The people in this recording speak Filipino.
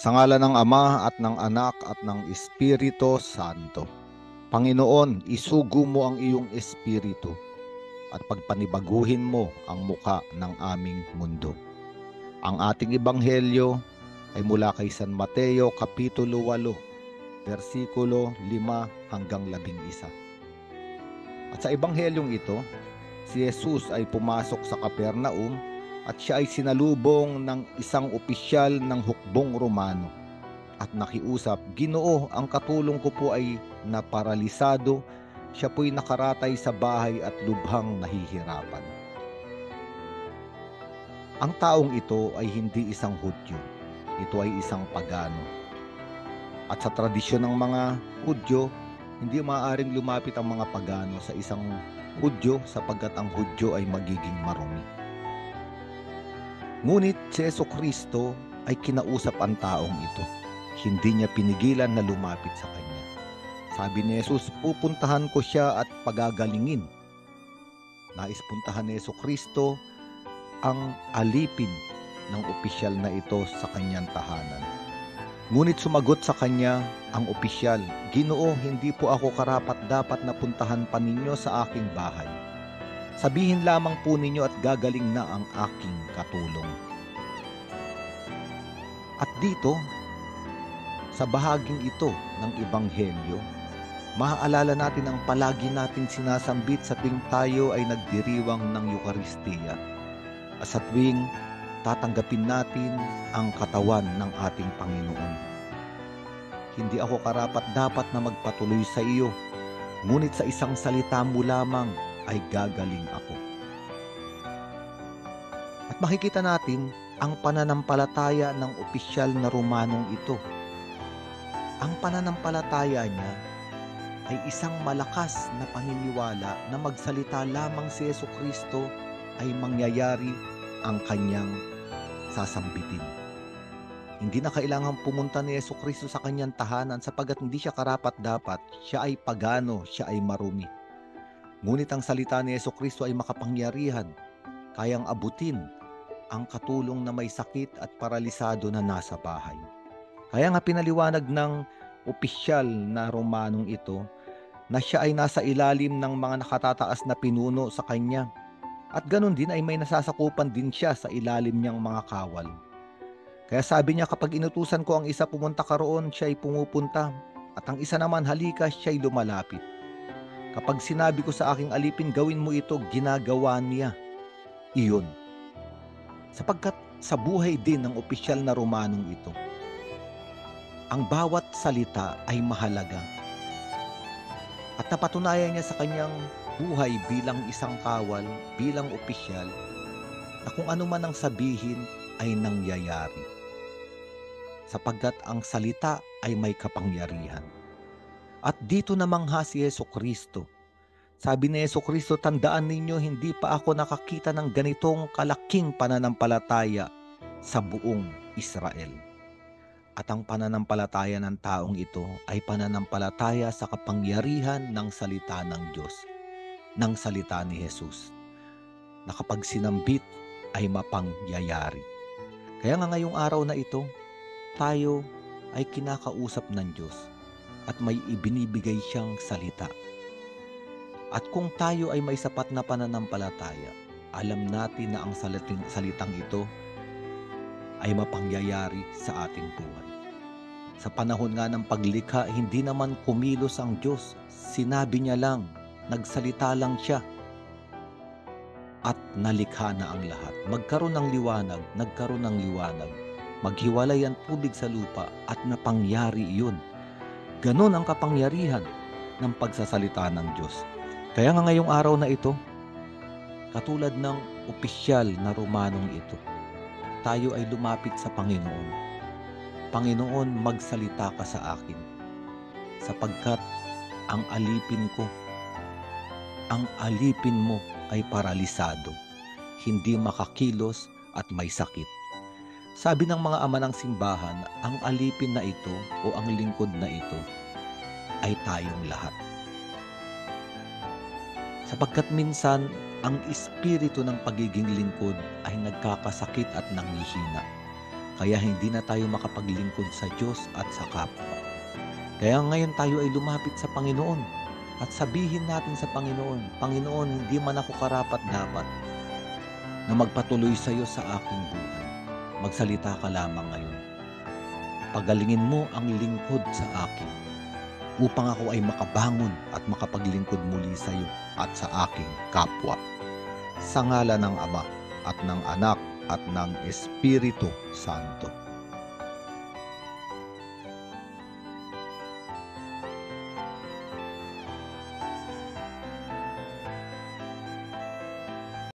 Sa ngalan ng Ama at ng Anak at ng Espiritu Santo. Panginoon, isugo mo ang iyong espiritu at pagpanibaguhin mo ang muka ng aming mundo. Ang ating ebanghelyo ay mula kay San Mateo Kapitulo 8, versikulo 5 hanggang 11. At sa ebanghelyong ito, si Jesus ay pumasok sa Capernaum at siya ay sinalubong ng isang opisyal ng hukbong Romano at nakiusap, "Ginoo, ang katulong ko po ay naparalisado, siya po'y nakaratay sa bahay at lubhang nahihirapan." Ang taong ito ay hindi isang Hudyo, ito ay isang pagano. At sa tradisyon ng mga Hudyo, hindi maaaring lumapit ang mga pagano sa isang Hudyo sapagkat ang Hudyo ay magiging marumi. Ngunit si Jesucristo ay kinausap ang taong ito. Hindi niya pinigilan na lumapit sa kanya. Sabi ni Jesus, pupuntahan ko siya at pagagalingin. Nais puntahan ni Jesucristo ang alipin ng opisyal na ito sa kanyang tahanan. Ngunit sumagot sa kanya ang opisyal, "Ginoo, hindi po ako karapat-dapat na puntahan pa ninyo sa aking bahay. Sabihin lamang po ninyo at gagaling na ang aking katulong." At dito, sa bahaging ito ng Ebanghelyo, maaalala natin ang palagi nating sinasambit sa tuwing tayo ay nagdiriwang ng Eucharistia at sa tuwing tatanggapin natin ang katawan ng ating Panginoon. Hindi ako karapat-dapat na magpatuloy sa iyo, ngunit sa isang salita mo lamang ay gagaling ako. At makikita natin ang pananampalataya ng opisyal na Romanong ito. Ang pananampalataya niya ay isang malakas na paniniwala na magsalita lamang si Jesucristo ay mangyayari ang kanyang sasambitin. Hindi na kailangan pumunta ni Jesucristo sa kanyang tahanan sapagkat hindi siya karapat-dapat, siya ay pagano, siya ay marumi. Ngunit ang salita ni Jesucristo ay makapangyarihan, kayang abutin ang katulong na may sakit at paralisado na nasa bahay. Kaya nga pinaliwanag ng opisyal na Romanong ito na siya ay nasa ilalim ng mga nakatataas na pinuno sa kanya. At ganun din ay may nasasakupan din siya sa ilalim niyang mga kawal. Kaya sabi niya, kapag inutusan ko ang isa pumunta ka roon, siya ay pumupunta. At ang isa naman, halika, siya ay lumalapit. Kapag sinabi ko sa aking alipin, gawin mo ito, ginagawa niya iyon. Sapagkat sa buhay din ng opisyal na Romanong ito, ang bawat salita ay mahalaga. At napatunayan niya sa kanyang buhay bilang isang kawal, bilang opisyal, na kung ano man ang sabihin ay nangyayari. Sapagkat ang salita ay may kapangyarihan. At dito namangha si Jesucristo. Sabi ni Jesucristo, tandaan ninyo, hindi pa ako nakakita ng ganitong kalaking pananampalataya sa buong Israel. At ang pananampalataya ng taong ito ay pananampalataya sa kapangyarihan ng salita ng Diyos, ng salita ni Jesus, na kapag sinambit ay mapangyayari. Kaya nga ngayong araw na ito, tayo ay kinakausap ng Diyos at may ibinibigay siyang salita. At kung tayo ay may sapat na pananampalataya, alam natin na ang salitang ito ay mapangyayari sa ating buhay. Sa panahon nga ng paglikha, hindi naman kumilos ang Diyos. Sinabi niya lang, nagsalita lang siya, at nalikha na ang lahat. Magkaroon ng liwanag, nagkaroon ng liwanag. Maghiwalay ang tubig sa lupa at napangyari iyon. Ganon ang kapangyarihan ng pagsasalita ng Diyos. Kaya nga ngayong araw na ito, katulad ng opisyal na Romanong ito, tayo ay lumapit sa Panginoon. Panginoon, magsalita ka sa akin, sapagkat ang alipin ko, ang alipin mo ay paralisado, hindi makakilos at may sakit. Sabi ng mga ama ng simbahan, ang alipin na ito o ang lingkod na ito ay tayong lahat. Sapagkat minsan, ang espiritu ng pagiging lingkod ay nagkakasakit at nanghihina. kaya hindi na tayo makapaglingkod sa Diyos at sa kapwa. Kaya ngayon tayo ay lumapit sa Panginoon at sabihin natin sa Panginoon, Panginoon, hindi man ako karapat-dapat na magpatuloy sa iyo sa aking buhay. Magsalita ka lamang ngayon. Pagalingin mo ang lingkod sa akin upang ako ay makabangon at makapaglingkod muli sa iyo at sa aking kapwa. Sa ngalan ng Ama at ng Anak at ng Espiritu Santo.